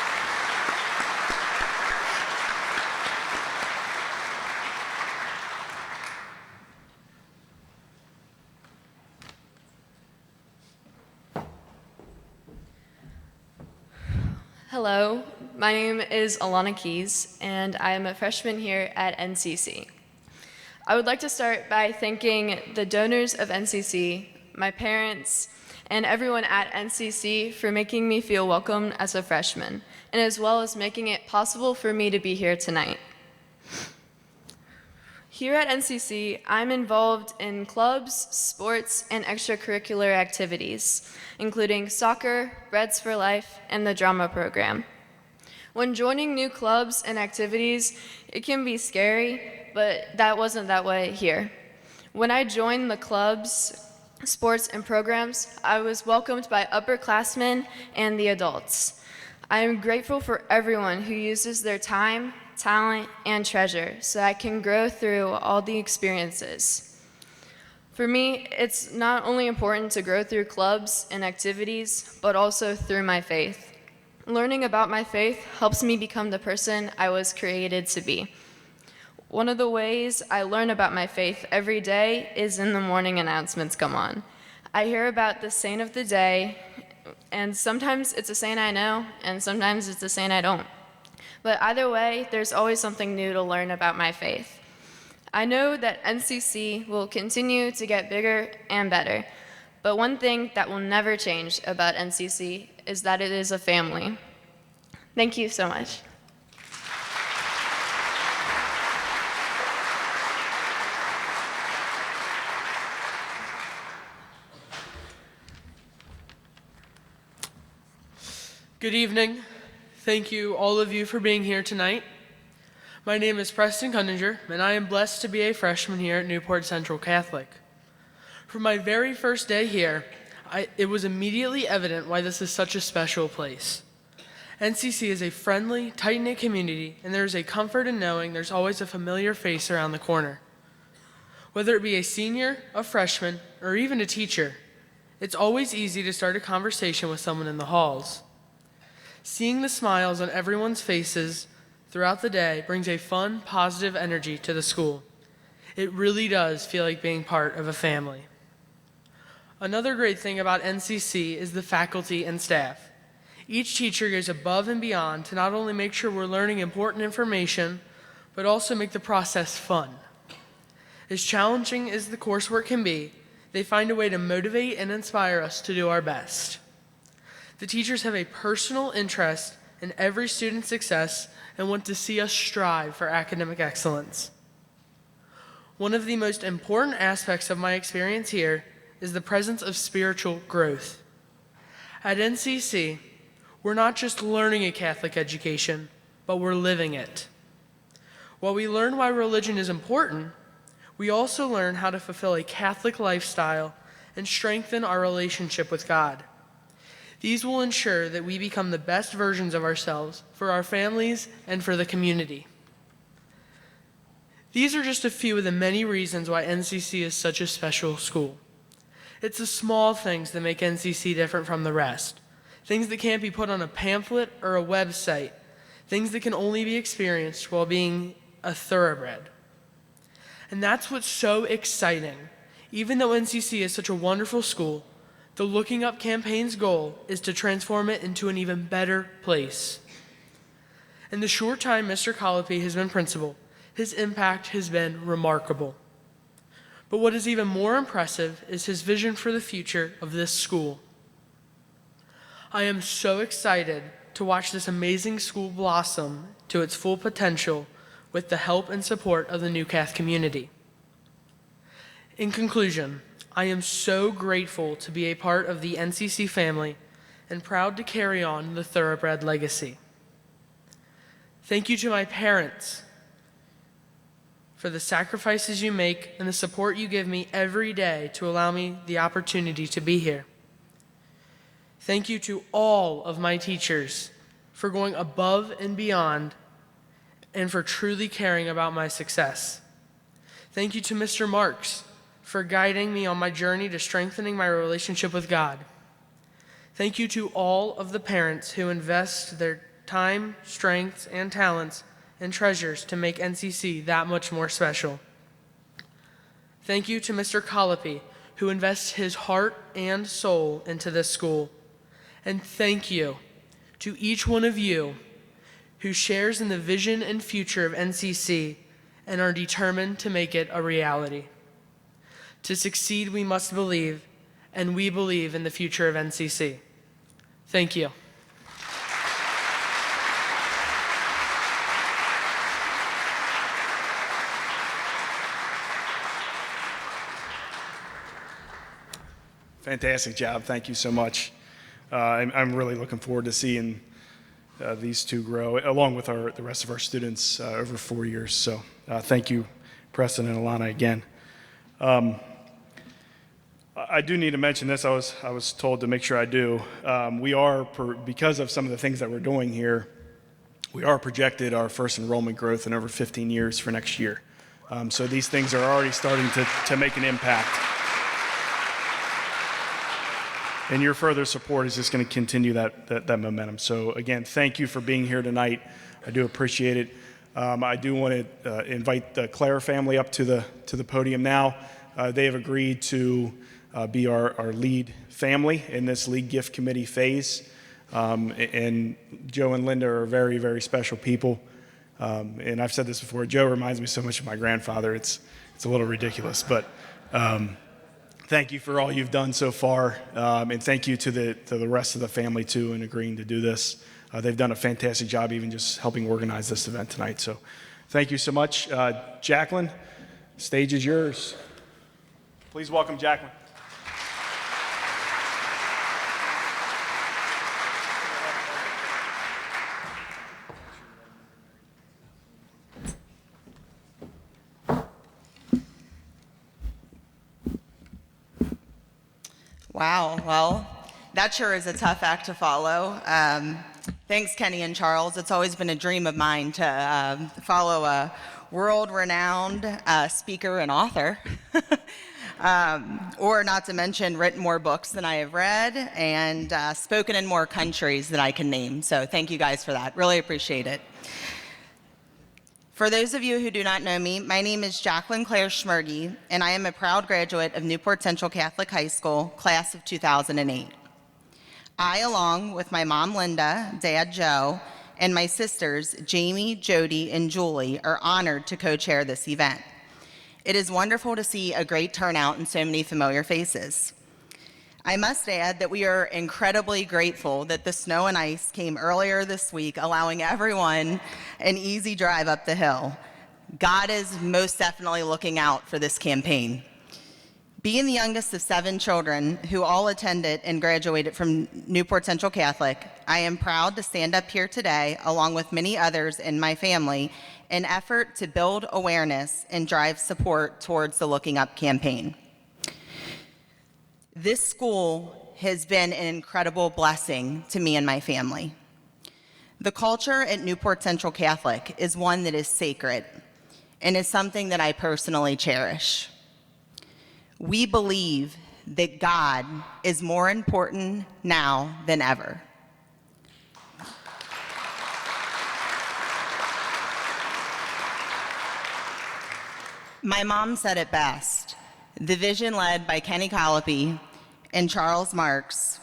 Hello, my name is Alana Keys, and I am a freshman here at NCC. I would like to start by thanking the donors of NCC, my parents, and everyone at NCC for making me feel welcome as a freshman, and as well as making it possible for me to be here tonight. Here at NCC, I'm involved in clubs, sports, and extracurricular activities, including soccer, Breads for Life, and the drama program. When joining new clubs and activities, it can be scary, but that wasn't that way here. When I joined the clubs, sports, and programs, I was welcomed by upperclassmen and the adults. I am grateful for everyone who uses their time, talent, and treasure so I can grow through all the experiences. For me, it's not only important to grow through clubs and activities, but also through my faith. Learning about my faith helps me become the person I was created to be. One of the ways I learn about my faith every day is in the morning announcements come on. I hear about the saint of the day, and sometimes it's a saint I know, and sometimes it's a saint I don't. But either way, there's always something new to learn about my faith. I know that NCC will continue to get bigger and better, but one thing that will never change about NCC is that it is a family. Thank you so much. Good evening. Thank you, all of you, for being here tonight. My name is Preston Cunninger, and I am blessed to be a freshman here at Newport Central Catholic. From my very first day here, it was immediately evident why this is such a special place. NCC is a friendly, tight-knit community, and there is a comfort in knowing there's always a familiar face around the corner. Whether it be a senior, a freshman, or even a teacher, it's always easy to start a conversation with someone in the halls. Seeing the smiles on everyone's faces throughout the day brings a fun, positive energy to the school. It really does feel like being part of a family. Another great thing about NCC is the faculty and staff. Each teacher goes above and beyond to not only make sure we're learning important information, but also make the process fun. As challenging as the coursework can be, they find a way to motivate and inspire us to do our best. The teachers have a personal interest in every student's success and want to see us strive for academic excellence. one of the most important aspects of my experience here is the presence of spiritual growth. At NCC, we're not just learning a Catholic education, but we're living it. While we learn why religion is important, we also learn how to fulfill a Catholic lifestyle and strengthen our relationship with God. These will ensure that we become the best versions of ourselves for our families and for the community. These are just a few of the many reasons why NCC is such a special school. It's the small things that make NCC different from the rest. Things that can't be put on a pamphlet or a website. Things that can only be experienced while being a thoroughbred. And that's what's so exciting. Even though NCC is such a wonderful school, the Looking Up campaign's goal is to transform it into an even better place. In the short time Mr. Colopy has been principal, his impact has been remarkable. But what is even more impressive is his vision for the future of this school. I am so excited to watch this amazing school blossom to its full potential with the help and support of the New Cath community. In conclusion, I am so grateful to be a part of the NCC family and proud to carry on the Thoroughbred legacy. Thank you to my parents for the sacrifices you make and the support you give me every day to allow me the opportunity to be here. Thank you to all of my teachers for going above and beyond and for truly caring about my success. Thank you to Mr. Marks for guiding me on my journey to strengthening my relationship with God. Thank you to all of the parents who invest their time, strengths, and talents and treasures to make NCC that much more special. Thank you to Mr. Colopy, who invests his heart and soul into this school. And thank you to each one of you who shares in the vision and future of NCC and are determined to make it a reality. To succeed, we must believe, and we believe in the future of NCC. Thank you. Fantastic job. Thank you so much. I'm really looking forward to seeing these two grow, along with the rest of our students over 4 years. So thank you, Preston and Alana, again. I do need to mention this. I was told to make sure I do. We are, because of some of the things that we're doing here, we are projected our first enrollment growth in over 15 years for next year. So these things are already starting to make an impact. And your further support is just going to continue that momentum. So again, thank you for being here tonight. I do appreciate it. I do want to invite the Clare family up to the podium now. They have agreed to be our lead family in this league gift committee phase. And Joe and Linda are very, very special people. And I've said this before, Joe reminds me so much of my grandfather. It's a little ridiculous, but thank you for all you've done so far, and thank you to the rest of the family too in agreeing to do this. They've done a fantastic job even just helping organize this event tonight. So thank you so much. Jacqueline, stage is yours. Please welcome Jacqueline. Wow, well, that sure is a tough act to follow. Thanks, Kenny and Charles. It's always been a dream of mine to follow a world-renowned speaker and author, or not to mention written more books than I have read and spoken in more countries than I can name. So thank you guys for that. Really appreciate it. For those of you who do not know me, my name is Jacqueline Claire Schmergy, and I am a proud graduate of Newport Central Catholic High School, class of 2008. I, along with my mom, Linda, dad, Joe, and my sisters, Jamie, Jody, and Julie, are honored to co-chair this event. It is wonderful to see a great turnout and so many familiar faces. I must add that we are incredibly grateful that the snow and ice came earlier this week, allowing everyone an easy drive up the hill. God is most definitely looking out for this campaign. Being the youngest of 7 children who all attended and graduated from Newport Central Catholic, I am proud to stand up here today, along with many others in my family, in effort to build awareness and drive support towards the Looking Up campaign. This school has been an incredible blessing to me and my family. The culture at Newport Central Catholic is one that is sacred and is something that I personally cherish. We believe that God is more important now than ever. My mom said it best. The vision led by Kenny Colopy and Charles Marks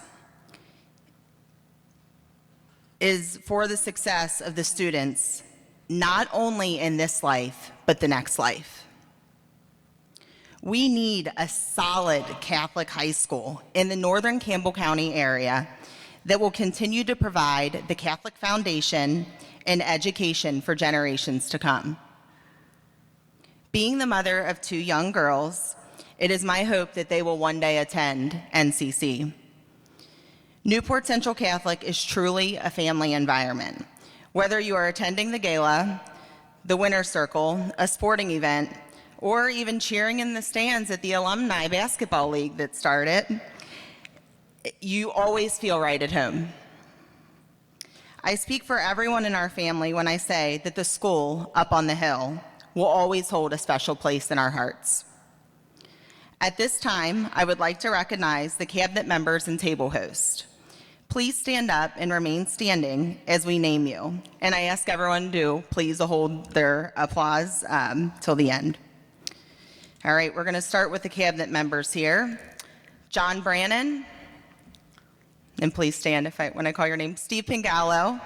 is for the success of the students, not only in this life, but the next life. We need a solid Catholic high school in the northern Campbell County area that will continue to provide the Catholic foundation and education for generations to come. Being the mother of 2 young girls, it is my hope that they will one day attend NCC. Newport Central Catholic is truly a family environment. Whether you are attending the gala, the winner's circle, a sporting event, or even cheering in the stands at the alumni basketball league that started, you always feel right at home. I speak for everyone in our family when I say that the school up on the hill will always hold a special place in our hearts. At this time, I would like to recognize the cabinet members and table host. Please stand up and remain standing as we name you. And I ask everyone to please hold their applause till the end. All right, we're going to start with the cabinet members here. John Brannon, and please stand when I call your name. Steve Pingallo,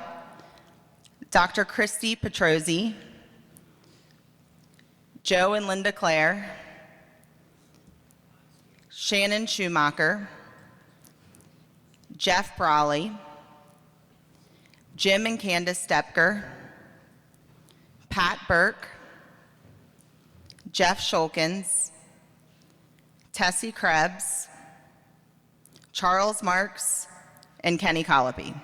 Dr. Christy Petrozzi, Joe and Linda Clare, Shannon Schumacher, Jeff Brawley, Jim and Candace Stepker, Pat Burke, Jeff Shulkins, Tessie Krebs, Charles Marks, and Kenny Colopy.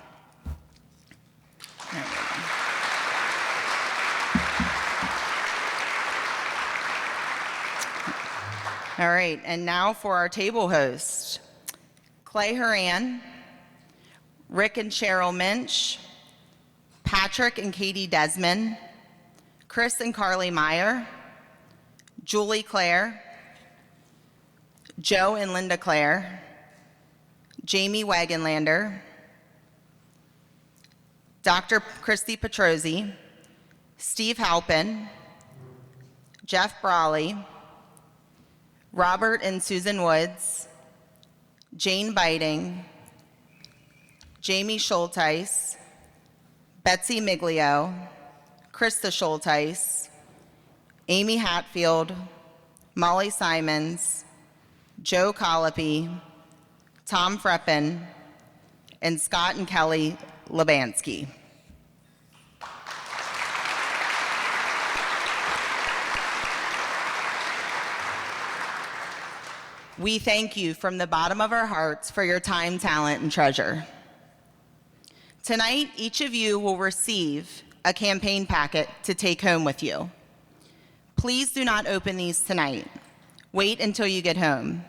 All right, and now for our table host, Clay Horan, Rick and Cheryl Minch, Patrick and Katie Desmond, Chris and Carly Meyer, Julie Clare, Joe and Linda Clare, Jamie Wagenlander, Dr. Christy Petrozzi, Steve Halpin, Jeff Brawley, Robert and Susan Woods, Jane Biting, Jamie Schulteis, Betsy Miglio, Krista Schulteis, Amy Hatfield, Molly Simons, Joe Colopy, Tom Freppen, and Scott and Kelly Labansky. We thank you from the bottom of our hearts for your time, talent, and treasure. Tonight, each of you will receive a campaign packet to take home with you. Please do not open these tonight. Wait until you get home.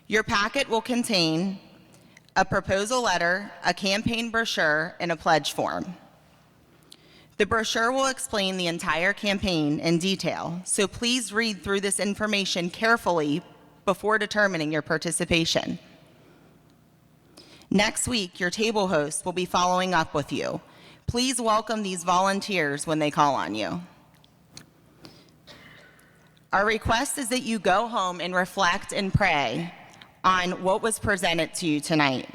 Your packet will contain a proposal letter, a campaign brochure, and a pledge form. The brochure will explain the entire campaign in detail, so please read through this information carefully before determining your participation. Next week, your table host will be following up with you. Please welcome these volunteers when they call on you. Our request is that you go home and reflect and pray on what was presented to you tonight.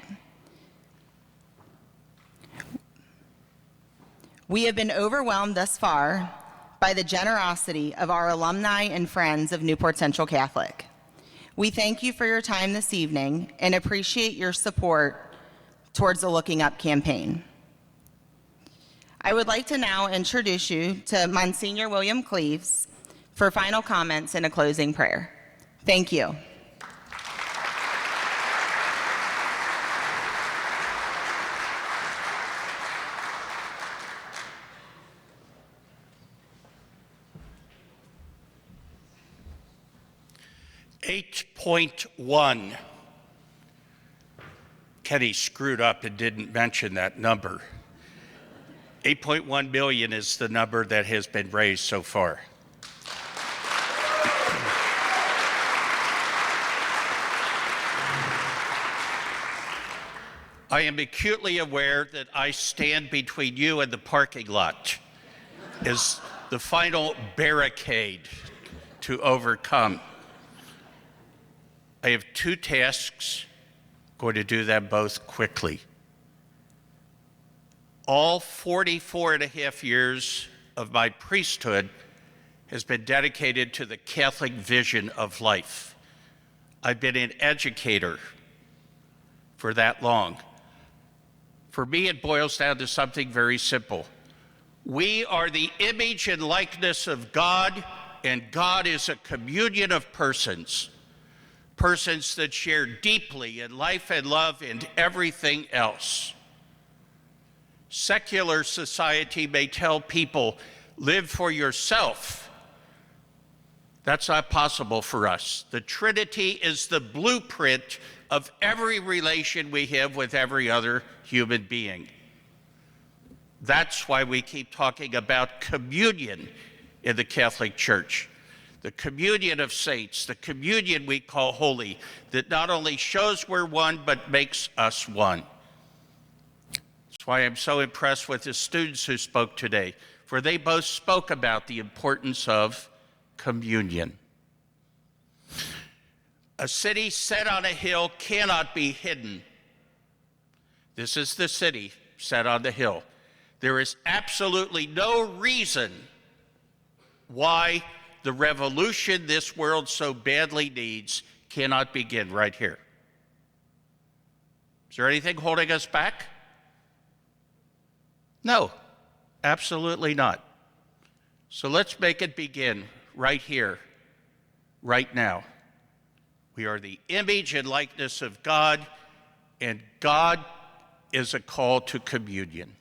We have been overwhelmed thus far by the generosity of our alumni and friends of Newport Central Catholic. We thank you for your time this evening and appreciate your support towards the Looking Up campaign. I would like to now introduce you to Monsignor William Cleaves for final comments and a closing prayer. Thank you. $8.1. Kenny screwed up and didn't mention that number. 8.1 million is the number that has been raised so far. I am acutely aware that I stand between you and the parking lot as the final barricade to overcome. I have two tasks, going to do them both quickly. All 44 and a half years of my priesthood has been dedicated to the Catholic vision of life. I've been an educator for that long. For me, it boils down to something very simple. We are the image and likeness of God, and God is a communion of persons. Persons that share deeply in life and love and everything else. Secular society may tell people, live for yourself. That's not possible for us. The Trinity is the blueprint of every relation we have with every other human being. That's why we keep talking about communion in the Catholic Church. The communion of saints, the communion we call holy, that not only shows we're one, but makes us one. That's why I'm so impressed with the students who spoke today, for they both spoke about the importance of communion. A city set on a hill cannot be hidden. This is the city set on the hill. There is absolutely no reason why the revolution this world so badly needs cannot begin right here. Is there anything holding us back? No, absolutely not. So let's make it begin right here, right now. We are the image and likeness of God, and God is a call to communion.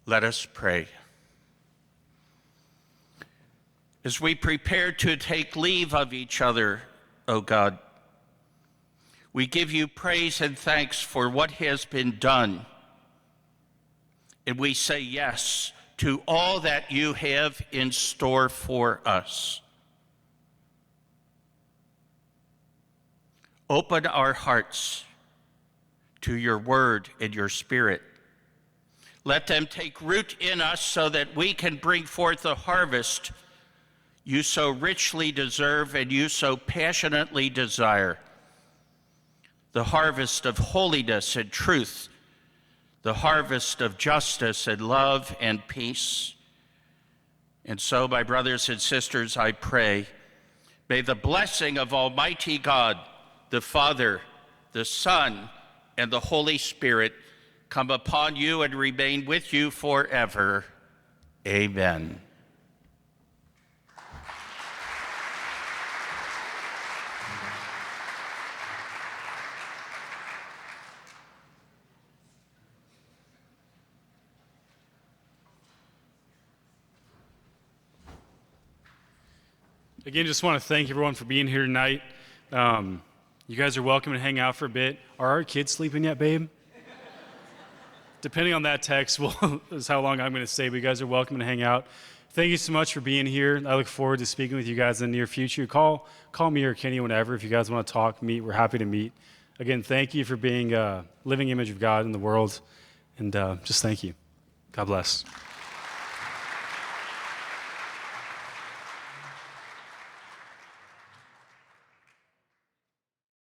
Let us pray. As we prepare to take leave of each other, O God, we give you praise and thanks for what has been done. And we say yes to all that you have in store for us. Open our hearts to your word and your spirit. Let them take root in us so that we can bring forth the harvest you so richly deserve and you so passionately desire. The harvest of holiness and truth, the harvest of justice and love and peace. And so, my brothers and sisters, I pray, may the blessing of Almighty God, the Father, the Son, and the Holy Spirit come upon you and remain with you forever. Amen. Again, just want to thank everyone for being here tonight. You guys are welcome to hang out for a bit. Are our kids sleeping yet, babe? Depending on that text, is how long I'm going to stay, but you guys are welcome to hang out. Thank you so much for being here. I look forward to speaking with you guys in the near future. Call me or Kenny whenever. If you guys want to talk, meet, we're happy to meet. Again, thank you for being a living image of God in the world, and just thank you. God bless.